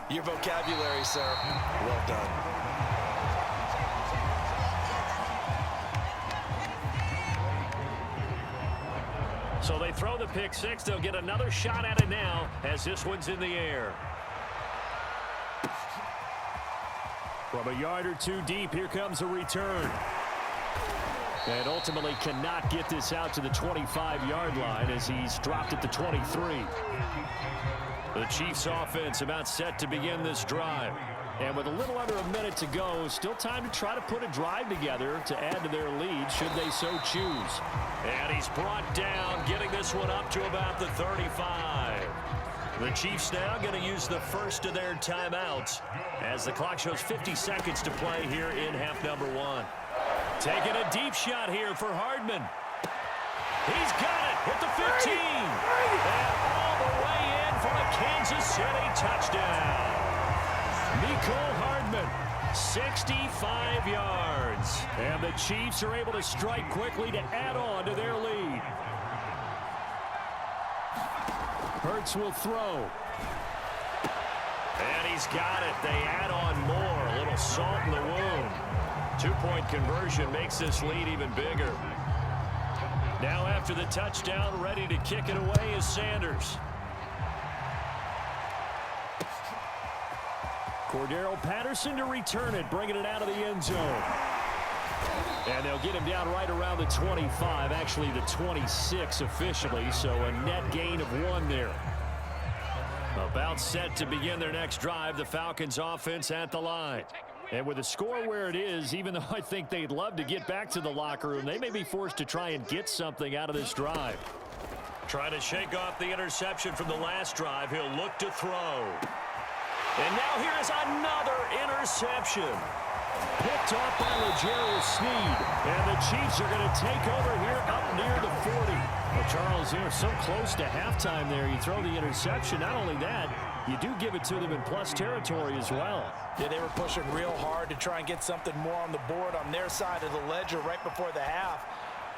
Your vocabulary, sir. Well done. So they throw the pick six. They'll get another shot at it now as this one's in the air. From a yard or two deep, here comes a return. And ultimately cannot get this out to the 25-yard line as he's dropped at the 23. The Chiefs offense about set to begin this drive. And with a little under a minute to go, still time to try to put a drive together to add to their lead should they so choose. And he's brought down, getting this one up to about the 35. The Chiefs now going to use the first of their timeouts as the clock shows 50 seconds to play here in half number one. Taking a deep shot here for Hardman. He's got it at the 15. And all the way in for a Kansas City touchdown. Mecole Hardman, 65 yards. And the Chiefs are able to strike quickly to add on to their lead. Hurts will throw. And he's got it. They add on more. A little salt in the wound. Two-point conversion makes this lead even bigger. Now after the touchdown, ready to kick it away is Sanders. Cordero Patterson to return it, bringing it out of the end zone. And they'll get him down right around the 25, actually the 26 officially, so a net gain of 1 there. About set to begin their next drive, the Falcons offense at the line. And with the score where it is, even though I think they'd love to get back to the locker room, they may be forced to try and get something out of this drive. Trying to shake off the interception from the last drive. He'll look to throw. And now here's another interception. Picked off by L'Jarius Sneed. And the Chiefs are going to take over here up near the 40. Well, Charles, you're so close to halftime there. You throw the interception. Not only that, you do give it to them in plus territory as well. Yeah, they were pushing real hard to try and get something more on the board on their side of the ledger right before the half.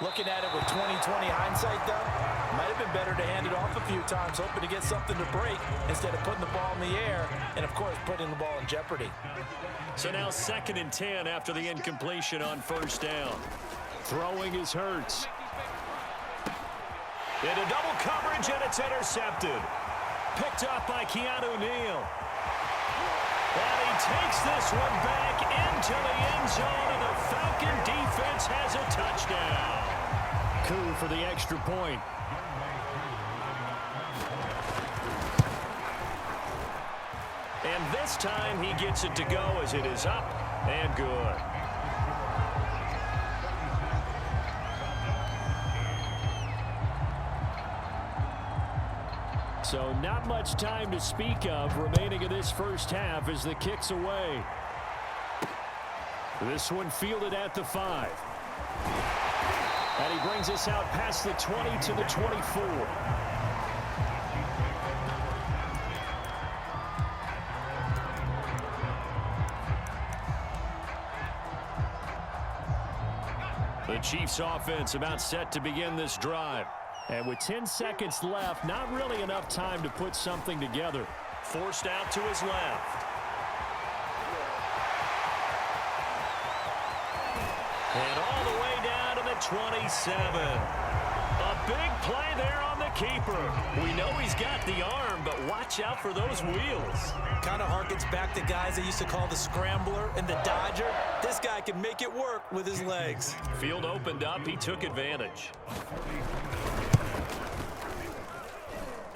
Looking at it with 20/20 hindsight, though, might have been better to hand it off a few times, hoping to get something to break instead of putting the ball in the air and, of course, putting the ball in jeopardy. So now 2nd and 10 after the incompletion on first down. Throwing is Hurts. Into double coverage, and it's intercepted. Picked up by Keanu Neal. And he takes this one back into the end zone, and the Falcon defense has a touchdown. Coup for the extra point. And this time he gets it to go as it is up and good. So not much time to speak of remaining in this first half as the kick's away. This one fielded at the 5. And he brings us out past the 20 to the 24. The Chiefs offense about set to begin this drive. And with 10 seconds left, not really enough time to put something together. Forced out to his left. And all the way down to the 27. A big play there on the keeper. We know he's got the arm, but watch out for those wheels. Kind of harkens back to guys they used to call the scrambler and the dodger. This guy can make it work with his legs. Field opened up. He took advantage.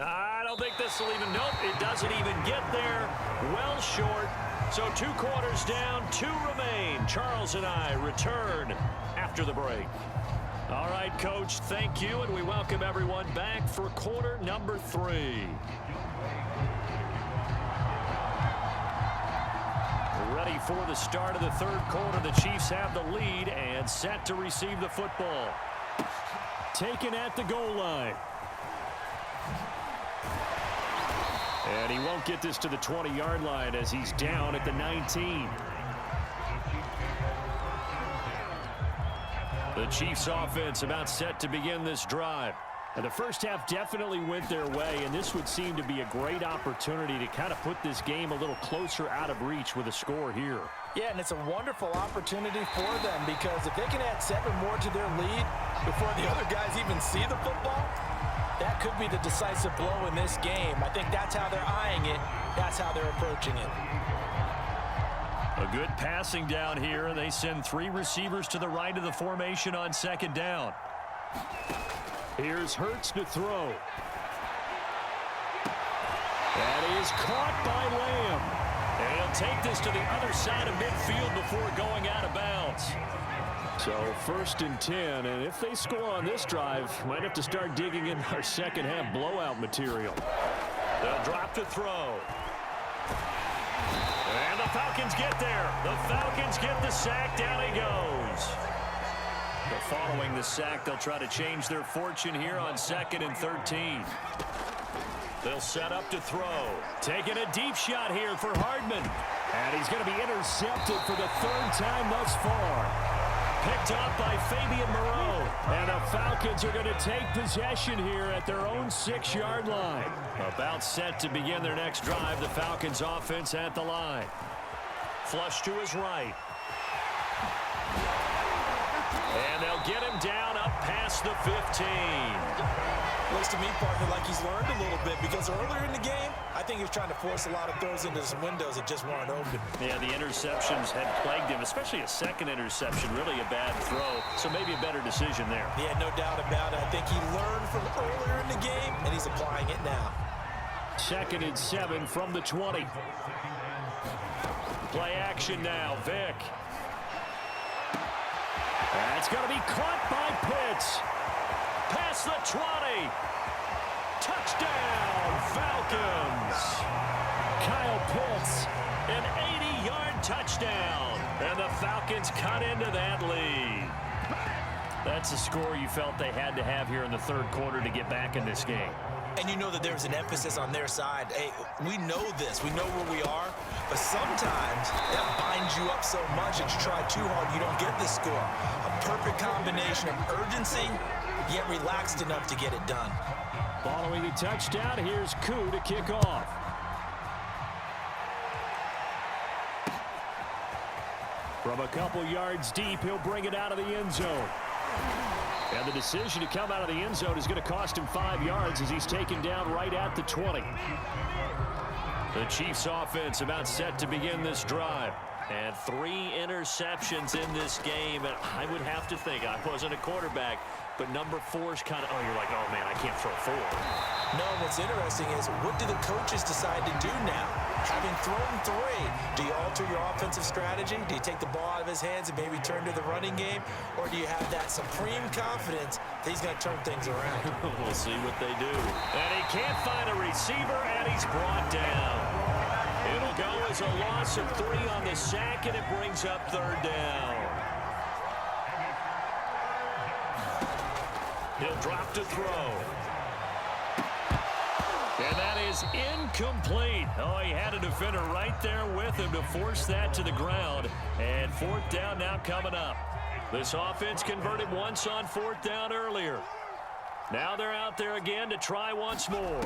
I don't think this will even, nope, it doesn't even get there. Well short. So 2 quarters down, 2 remain. Charles and I return after the break. All right, Coach, thank you, and we welcome everyone back for quarter number 3. Ready for the start of the 3rd quarter. The Chiefs have the lead and set to receive the football. Taken at the goal line. And he won't get this to the 20-yard line as he's down at the 19. The Chiefs offense about set to begin this drive. And the first half definitely went their way, and this would seem to be a great opportunity to kind of put this game a little closer out of reach with a score here. Yeah, and it's a wonderful opportunity for them because if they can add 7 more to their lead before the other guys even see the football, that could be the decisive blow in this game. I think that's how they're eyeing it. That's how they're approaching it. A good passing down here, and they send 3 receivers to the right of the formation on second down. Here's Hurts to throw. That is caught by Lamb. And he'll take this to the other side of midfield before going out of bounds. So 1st and 10, and if they score on this drive, might have to start digging in our second half blowout material. They'll drop to throw. And the Falcons get there. The Falcons get the sack. Down he goes. But following the sack, they'll try to change their fortune here on 2nd and 13. They'll set up to throw. Taking a deep shot here for Hardman. And he's going to be intercepted for the 3rd time thus far. Picked up by Fabian Moreau. And the Falcons are going to take possession here at their own 6-yard line. About set to begin their next drive. The Falcons offense at the line. Flush to his right. And they'll get him down up past the 15. Looks to me, partner, like he's learned a little bit because earlier in the game, I think he was trying to force a lot of throws into some windows that just weren't open. Yeah, the interceptions had plagued him, especially a second interception, really a bad throw. So maybe a better decision there. Yeah, no doubt about it. I think he learned from earlier in the game, and he's applying it now. 2nd and 7 from the 20. Play action now, Vick. That's going to be caught by Pitts. Past the 20. Touchdown, Falcons. Kyle Pitts, an 80-yard touchdown. And the Falcons cut into that lead. That's a score you felt they had to have here in the 3rd quarter to get back in this game. And you know that there's an emphasis on their side. Hey, we know this. We know where we are. But sometimes that binds you up so much that you try too hard, you don't get this score. A perfect combination of urgency, yet relaxed enough to get it done. Following the touchdown, here's Koo to kick off. From a couple yards deep, he'll bring it out of the end zone. And the decision to come out of the end zone is going to cost him 5 yards as he's taken down right at the 20. The Chiefs offense about set to begin this drive. And 3 interceptions in this game. And I would have to think, I wasn't a quarterback, but number 4's kind of, oh, you're like, oh, man, I can't throw 4. No, what's interesting is what do the coaches decide to do now? Having thrown 3, do you alter your offensive strategy? Do you take the ball out of his hands and maybe turn to the running game? Or do you have that supreme confidence that he's going to turn things around? We'll see what they do. And he can't find a receiver, and he's brought down. It'll go as a loss of 3 on the sack, and it brings up 3rd down. He'll drop to throw. And that is incomplete. Oh, he had a defender right there with him to force that to the ground. And 4th down now coming up. This offense converted once on 4th down earlier. Now they're out there again to try once more.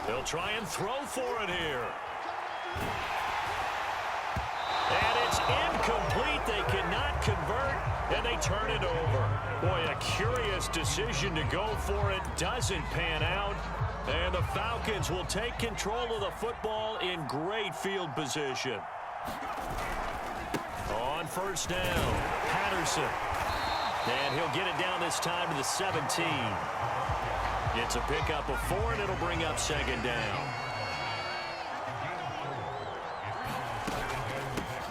They'll try and throw for it here. And it's incomplete. They cannot convert, and they turn it over. Boy, a curious decision to go for it. Doesn't pan out. And the Falcons will take control of the football in great field position. On 1st down, Patterson. And he'll get it down this time to the 17. It's a pickup of 4, and it'll bring up 2nd down.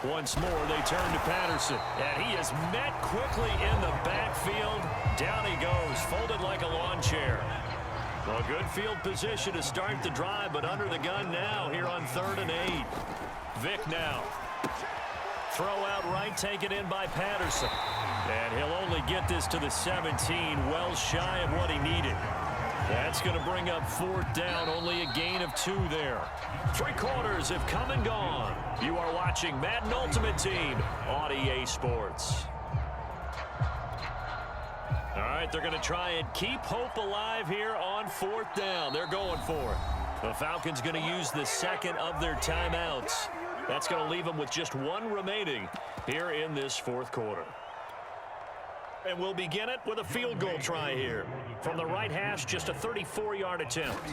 Once more, they turn to Patterson. And he is met quickly in the backfield. Down he goes, folded like a lawn chair. Well, good field position to start the drive, but under the gun now here on 3rd and 8. Vick now. Throw out right, taken in by Patterson. And he'll only get this to the 17, well shy of what he needed. That's going to bring up 4th down, only a gain of 2 there. 3 quarters have come and gone. You are watching Madden Ultimate Team on EA Sports. All right. right, they're going to try and keep hope alive here on 4th down. They're going for it. The Falcons going to use the second of their timeouts. That's going to leave them with just one remaining here in this 4th quarter. And we'll begin it with a field goal try here. From the right hash, just a 34-yard attempt.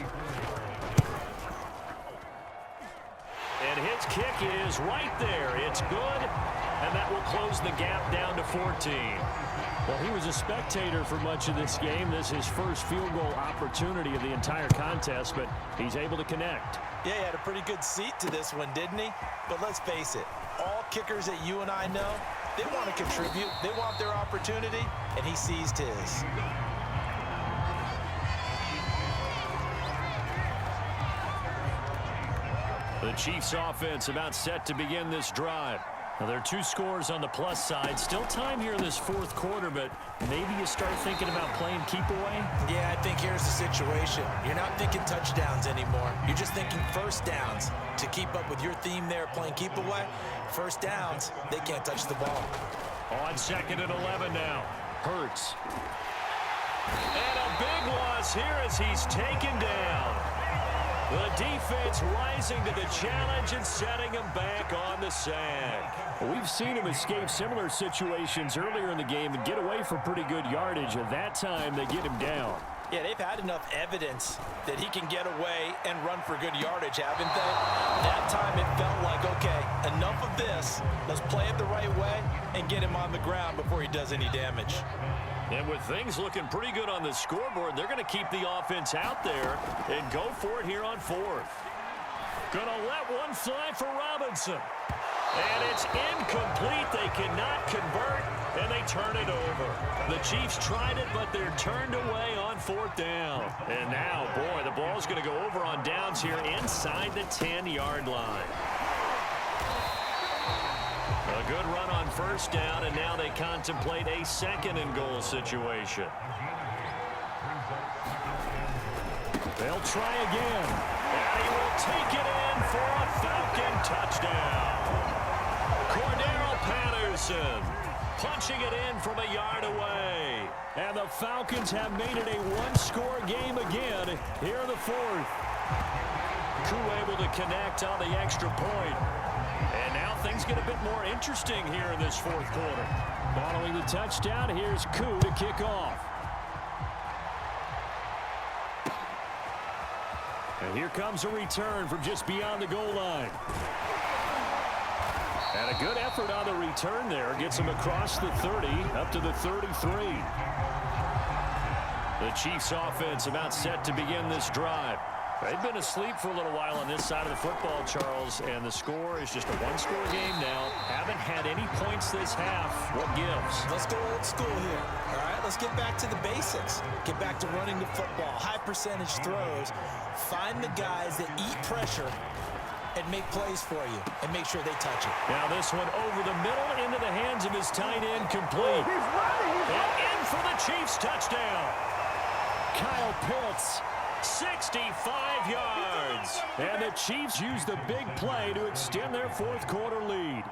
And his kick is right there. It's good, and that will close the gap down to 14. Well, he was a spectator for much of this game. This is his first field goal opportunity of the entire contest, but he's able to connect. Yeah, he had a pretty good seat to this one, didn't he? But let's face it, all kickers that you and I know, they want to contribute. They want their opportunity, and he seized his. The Chiefs offense about set to begin this drive. Now, there are 2 scores on the plus side. Still time here in this 4th quarter, but maybe you start thinking about playing keep away? Yeah, I think here's the situation. You're not thinking touchdowns anymore. You're just thinking first downs. To keep up with your theme there, playing keep away, first downs, they can't touch the ball. On 2nd and 11 now. Hurts. And a big loss here as he's taken down. The defense rising to the challenge and setting him back on the sag. We've seen him escape similar situations earlier in the game and get away for pretty good yardage. At that time, they get him down. Yeah, they've had enough evidence that he can get away and run for good yardage, haven't they? That time it felt like, okay, enough of this. Let's play it the right way and get him on the ground before he does any damage. And with things looking pretty good on the scoreboard, they're going to keep the offense out there and go for it here on 4th. Going to let one fly for Robinson. And it's incomplete. They cannot convert, and they turn it over. The Chiefs tried it, but they're turned away on 4th down. And now, boy, the ball's going to go over on downs here inside the 10-yard line. A good run on 1st down, and now they contemplate a 2nd and goal situation. They'll try again. And he will take it in for a Falcon touchdown. Cordero Patterson punching it in from a yard away. And the Falcons have made it a one-score game again here in the 4th. Koo able to connect on the extra point. And now things get a bit more interesting here in this 4th quarter. Following the touchdown, here's Koo to kick off. And here comes a return from just beyond the goal line. And a good effort on the return there. Gets him across the 30, up to the 33. The Chiefs offense about set to begin this drive. They've been asleep for a little while on this side of the football, Charles, and the score is just a one-score game now. Haven't had any points this half. What gives? Let's go old school here. All right, let's get back to the basics. Get back to running the football, high percentage throws. Find the guys that eat pressure and make plays for you and make sure they touch it. Now this one over the middle into the hands of his tight end, complete. And in for the Chiefs touchdown. Kyle Pitts. 65 yards. And the Chiefs use the big play to extend their 4th quarter lead.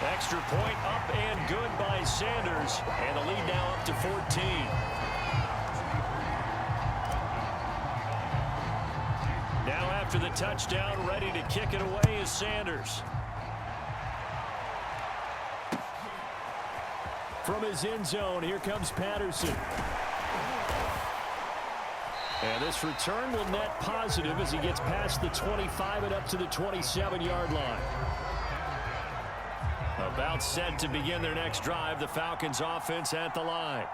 Extra point up and good by Sanders. And the lead now up to 14. Now after the touchdown, ready to kick it away is Sanders. From his end zone, here comes Patterson. And this return will net positive as he gets past the 25 and up to the 27-yard line. About set to begin their next drive, the Falcons offense at the line.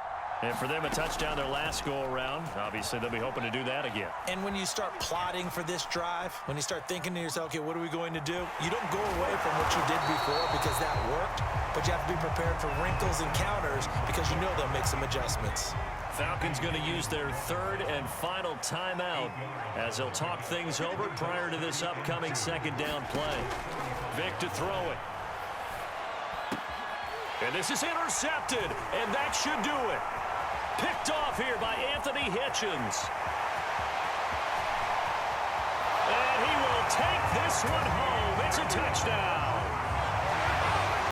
And for them, a touchdown their last go-around. Obviously, they'll be hoping to do that again. And when you start plotting for this drive, when you start thinking to yourself, okay, what are we going to do? You don't go away from what you did before because that worked, but you have to be prepared for wrinkles and counters because you know they'll make some adjustments. Falcons going to use their 3rd and final timeout as they'll talk things over prior to this upcoming 2nd down play. Vic to throw it. And this is intercepted, and that should do it. Picked off here by Anthony Hitchens. And he will take this one home. It's a touchdown.